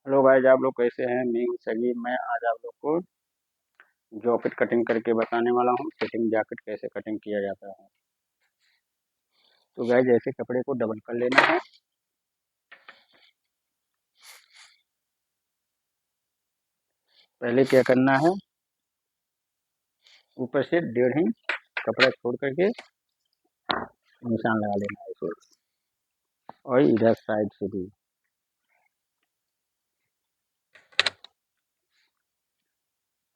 Hello guys, आप लोग कैसे हैं? मैं हूं सलीम। मैं आज आप लोग को जॉकेट कटिंग करके बताने वाला हूं। फिटिंग जैकेट कैसे कटिंग किया जाता है। तो गाइस, ऐसे कपड़े को डबल कर लेना है। पहले क्या करना है, ऊपर से 1.5 इंच कपड़ा छोड़ करके निशान लगा लेना है इसे, और इधर साइड से भी।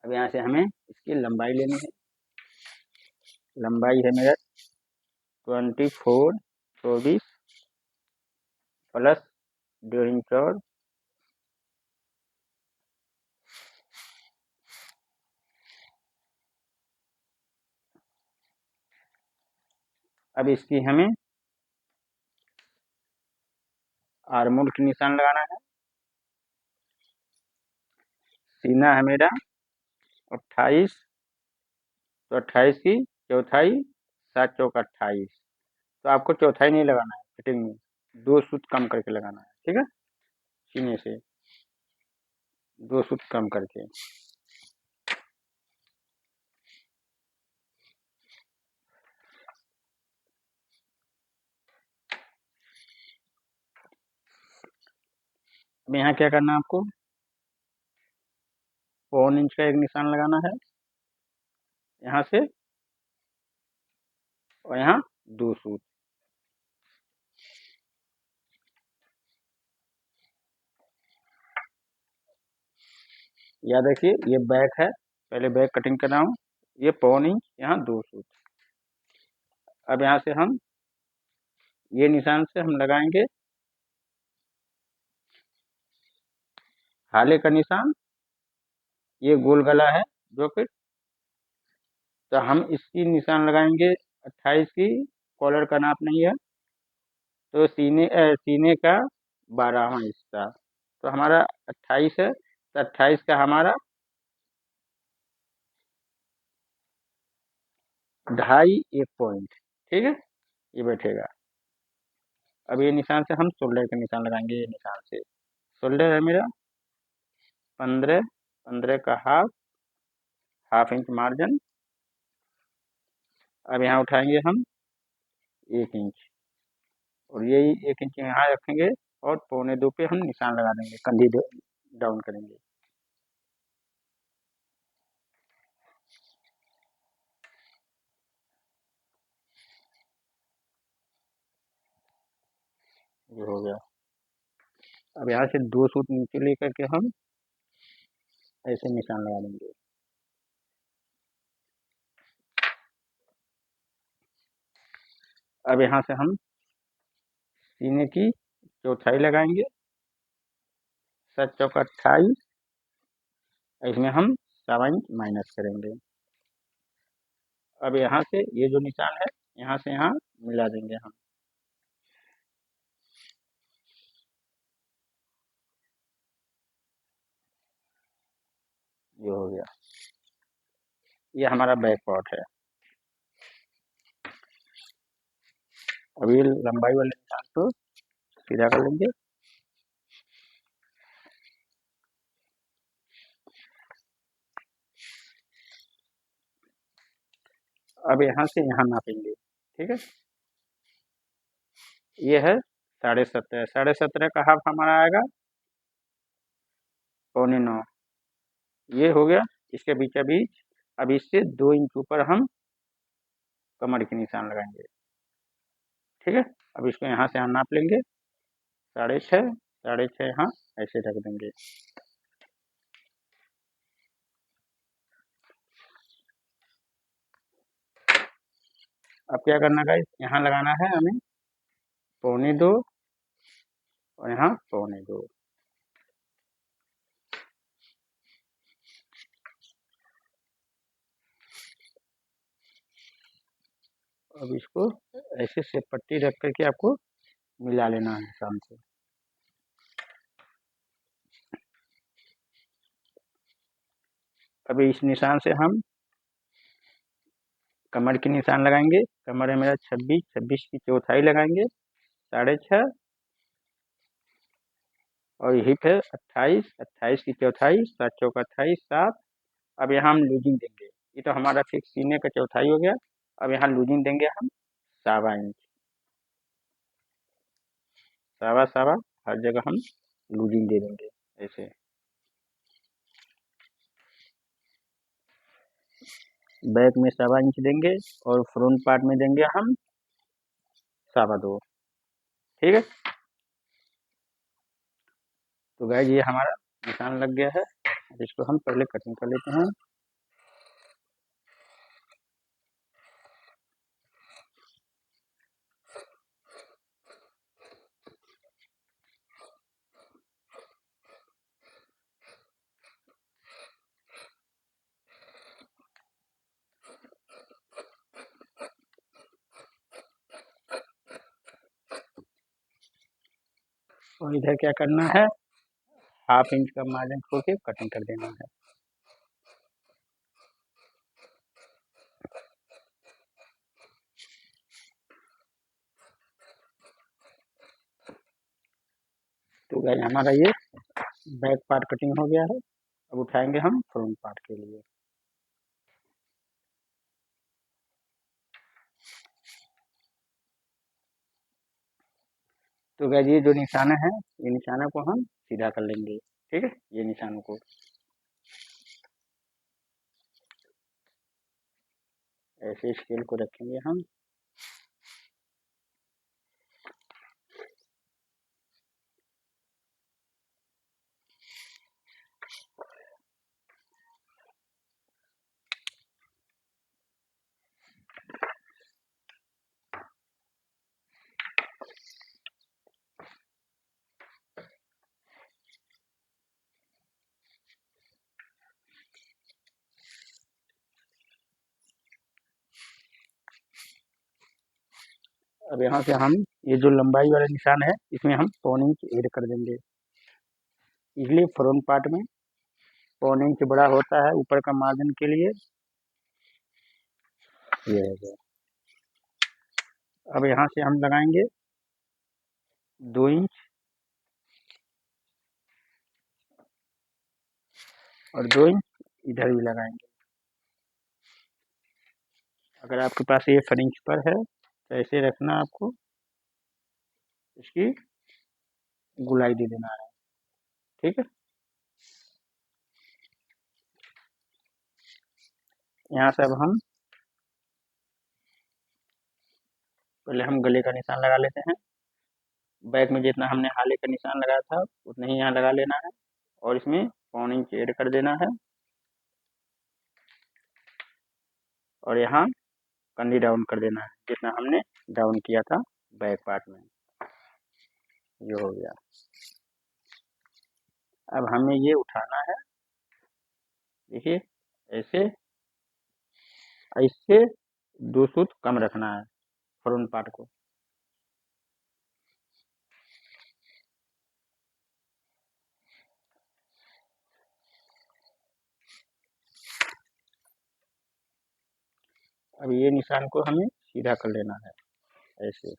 अब यहाँ से हमें इसकी लंबाई लेनी है। लंबाई है मेरा 24 प्लस 1.5 इंच और। अब इसकी हमें आर्मोल की निशान लगाना है। सीना है मेरा 28, तो 28 की चौथाई, 7 चौक 28। तो आपको चौथाई नहीं लगाना है फिटिंग में, 2 सूत कम करके लगाना है, ठीक है। सीने से 2 सूत कम करके। अब यहाँ क्या करना है आपको, 1.25 इंच का एक निशान लगाना है यहाँ से, और यहाँ 2 सूत। याद रखिए, ये बैक है, पहले बैक कटिंग कर रहा हूँ। ये 1.25 इंच, यहाँ 2 सूत। अब यहाँ से हम ये निशान से हम लगाएंगे हाले का निशान। ये गोल गला है जो कि, तो हम इसकी निशान लगाएंगे 28 की। कॉलर का नाप नहीं है, तो सीने का 12वां हिस्सा। तो हमारा 28 है, तो 28 का हमारा 2.5 1 पॉइंट, ठीक है, ये बैठेगा। अब ये निशान से हम शोल्डर का निशान लगाएंगे। ये निशान से शोल्डर है मेरा 15, 15 का हाफ इंच मार्जिन। अब यहाँ उठाएंगे हम 1 इंच, और यही 1 इंच यहाँ रखेंगे, और 1.25 पे हम निशान लगा देंगे, कंधी डाउन करेंगे। ये हो गया। अब यहाँ से 2 सूत नीचे लेकर के हम ऐसे निशान लगा देंगे। अब यहाँ से हम सीने की चौथाई लगाएंगे, 7 चौक 28। इसमें हम 1.25 इंच माइनस करेंगे। अब यहाँ से ये जो निशान है, यहाँ से यहाँ मिला देंगे हम। ये हो गया, ये हमारा बैक पार्ट है। अब ये लंबाई वाले निशान को सीधा कर लेंगे। अब यहाँ से यहाँ नापेंगे, ठीक है। ये है 17.5, 17.5 का हाफ हमारा आएगा 8.25। ये हो गया इसके बीचा बीच। अब इससे 2 इंच ऊपर हम कमर के निशान लगाएंगे, ठीक है। अब इसको यहाँ से यहाँ नाप लेंगे, 6.5, 6.5 यहाँ ऐसे रख देंगे। अब क्या करना गाइस, यहाँ लगाना है हमें 1.25, और यहाँ 1.25। अब इसको ऐसे से पट्टी रख करके आपको मिला लेना है निशान से। अभी इस निशान से हम कमर की निशान लगाएंगे। कमर है मेरा 26, 26 की चौथाई लगाएंगे, 6.5। और हिप है 28, 28 की चौथाई, 7 चौका 28, 7। अब यहाँ हम लूजिंग देंगे। ये तो हमारा फिक्स सीने का चौथाई हो गया। अब यहाँ लूजिंग देंगे हम 1.25 इंच, 1.25 हर जगह हम लूजिंग दे देंगे ऐसे। बैक में 1.25 इंच देंगे और फ्रंट पार्ट में देंगे हम 2.25। ठीक है। तो गाइस ये हमारा निशान लग गया है। अब इसको हम पहले कटिंग कर लेते हैं। और इधर क्या करना है, 1/2 इंच का मार्जिन छोड़ के कटिंग कर देना है। तो गाइस हमारा ये बैक पार्ट कटिंग हो गया है। अब उठाएंगे हम फ्रंट पार्ट के लिए। तो गाइस ये जो निशाना है, ये निशाना को हम सीधा कर लेंगे। ठीक है, ये निशानों को ऐसे स्केल को रखेंगे हम। अब यहाँ से हम ये जो लंबाई वाला निशान है, इसमें हम 1.25 इंच ऐड कर देंगे। इसलिए फ्रंट पार्ट में 1.25 इंच बड़ा होता है ऊपर का मार्जिन के लिए। ये है जो। अब यहाँ से हम लगाएंगे 2 इंच और 2 इंच इधर भी लगाएंगे। अगर आपके पास ये फ्रिंज पर है तो ऐसे रखना, आपको इसकी गुलाई दे देना है। ठीक है। यहाँ से अब हम पहले हम गले का निशान लगा लेते हैं। बैक में जितना हमने हाले का निशान लगाया था उतना ही यहाँ लगा लेना है और इसमें 1.25 इंच ऐड कर देना है और यहाँ कंडी डाउन कर देना है जितना हमने डाउन किया था बैक पार्ट में। ये हो गया। अब हमें ये उठाना है, देखिए ऐसे, इससे 2 सूत कम रखना है फ्रंट पार्ट को। अब ये निशान को हमें सीधा कर लेना है ऐसे।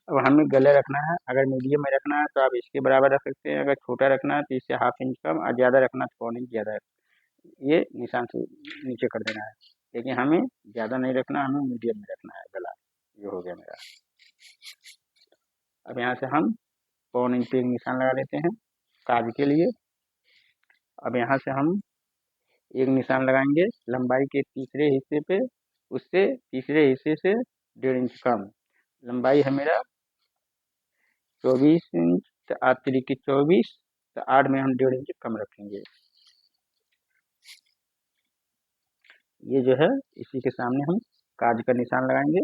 अब हमें गले रखना है, अगर मीडियम में रखना है तो आप इसके बराबर रख सकते हैं, अगर छोटा रखना है तो इससे 1/2 इंच कम और ज़्यादा रखना है तो 1.25 इंच ज़्यादा। ये निशान से नीचे कर देना है, लेकिन हमें ज़्यादा नहीं रखना, हमें मीडियम में रखना है गला। ये हो गया मेरा। अब यहाँ से हम 1.25 इंच पे एक निशान लगा लेते हैं काज के लिए। अब यहाँ से हम एक निशान लगाएंगे लंबाई के तीसरे हिस्से पे, उससे तीसरे हिस्से से 1.5 इंच कम। लंबाई है मेरा 24 इंच, तो 8 तिरिकी 24, तो 8 में हम 1.5 इंच कम रखेंगे। ये जो है इसी के सामने हम काज का निशान लगाएंगे।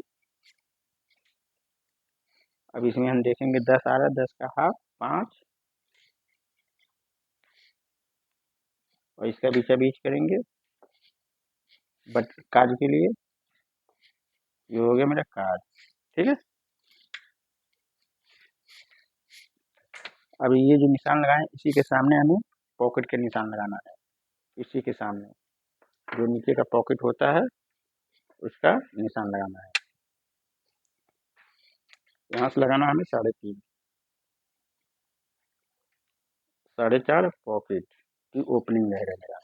अब इसमें हम देखेंगे 10 आ रहा है, 10 का हाफ 5 और इसका बीचा बीच करेंगे बट काज के लिए। ये हो गया मेरा काज। ठीक है। अब ये जो निशान लगाए इसी के सामने हमें पॉकेट के निशान लगाना है। इसी के सामने जो नीचे का पॉकेट होता है उसका निशान लगाना है। यहाँ से लगाना हमें 3.5। 4.5 पॉकेट की ओपनिंग रहेगा मेरा।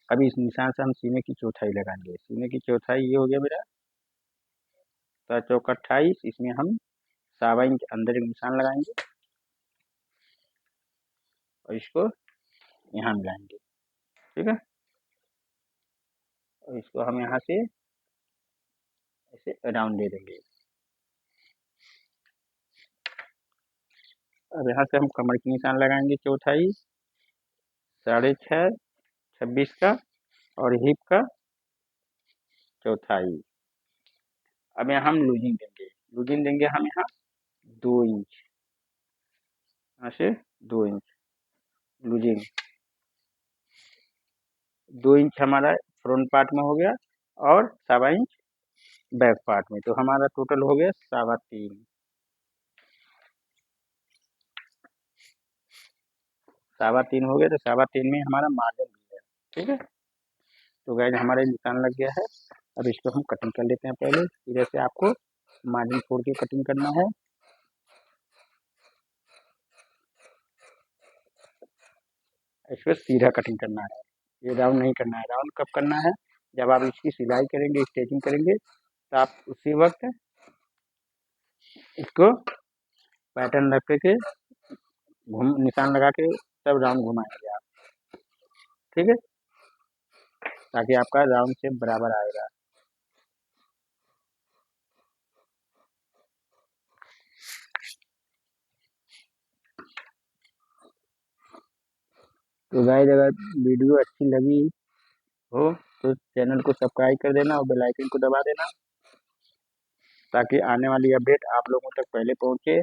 अभी इस निशान से हम सीने की चौथाई लगाएंगे। सीने की चौथाई ये हो गया मेरा 7 चौका 28। इसमें हम 1.25 इंच अंदर एक निशान लगाएंगे और इसको यहाँ मिलाएंगे, ठीक है। और इसको हम यहाँ से ऐसे राउंड दे देंगे। अब यहाँ से हम कमर की निशान लगाएंगे चौथाई 6.5 26 का और हिप का चौथाई। अब यहाँ हम लूजिंग देंगे। लूजिंग देंगे हम यहाँ 2 इंच, यहाँ से 2 इंच लूजिंग। 2 इंच हमारा फ्रंट पार्ट में हो गया और 1.25 इंच बैक पार्ट में, तो हमारा टोटल हो गया 3.25। 3.25 हो गया, तो 3.25 में हमारा मार्जिन भी है, ठीक है। तो गाइस हमारे निशान लग गया है। अब इसको हम कटिंग कर लेते हैं। पहले इधर से आपको मार्जिन छोड़ के कटिंग करना है। इसको सीधा कटिंग करना है, ये राउंड नहीं करना है। राउंड कब करना है? जब आप इसकी सिलाई करेंगे, स्टिचिंग करेंगे, तो आप उसी वक्त इसको पैटर्न रख के घूम निशान लगा के सब राउंड घुमाएंगे आप, ठीक है, ताकि आपका राउंड शेप बराबर आएगा। तो गाइस अगर वीडियो अच्छी लगी हो तो चैनल को सब्सक्राइब कर देना और बेल आइकन को दबा देना, ताकि आने वाली अपडेट आप लोगों तक पहले पहुंचे।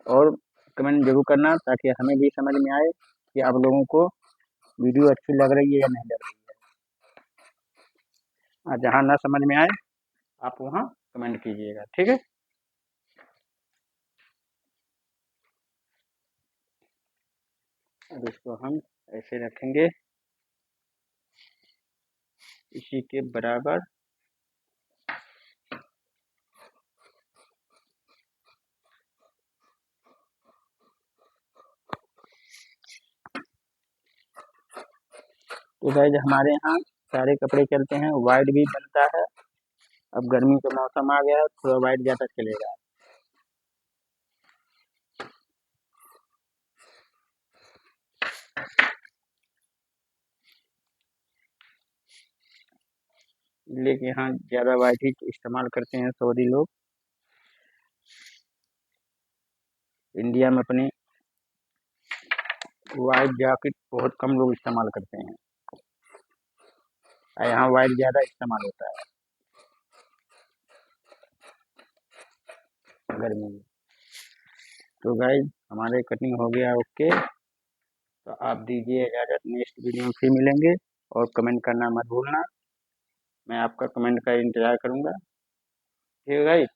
और कमेंट जरूर करना ताकि हमें भी समझ में आए कि आप लोगों को वीडियो अच्छी लग रही है या नहीं लग रही है। और जहाँ ना समझ में आए आप वहाँ कमेंट कीजिएगा, ठीक है। अब इसको हम ऐसे रखेंगे इसी के बराबर। तो गाइस हमारे यहाँ सारे कपड़े चलते हैं, वाइट भी बनता है। अब गर्मी का मौसम आ गया है, थोड़ा वाइट ज़्यादा चलेगा। लेकिन यहाँ ज़्यादा वाइट ही इस्तेमाल करते हैं सऊदी लोग। इंडिया में अपने वाइट जैकेट बहुत कम लोग इस्तेमाल करते हैं, और यहाँ वाइट ज़्यादा इस्तेमाल होता है गर्मी में। तो गाइस हमारे कटिंग हो गया ओके। तो आप दीजिए इजाज़त, नेक्स्ट वीडियो में फिर मिलेंगे। और कमेंट करना मत भूलना, मैं आपका कमेंट का इंतज़ार करूँगा, ठीक है गाइस।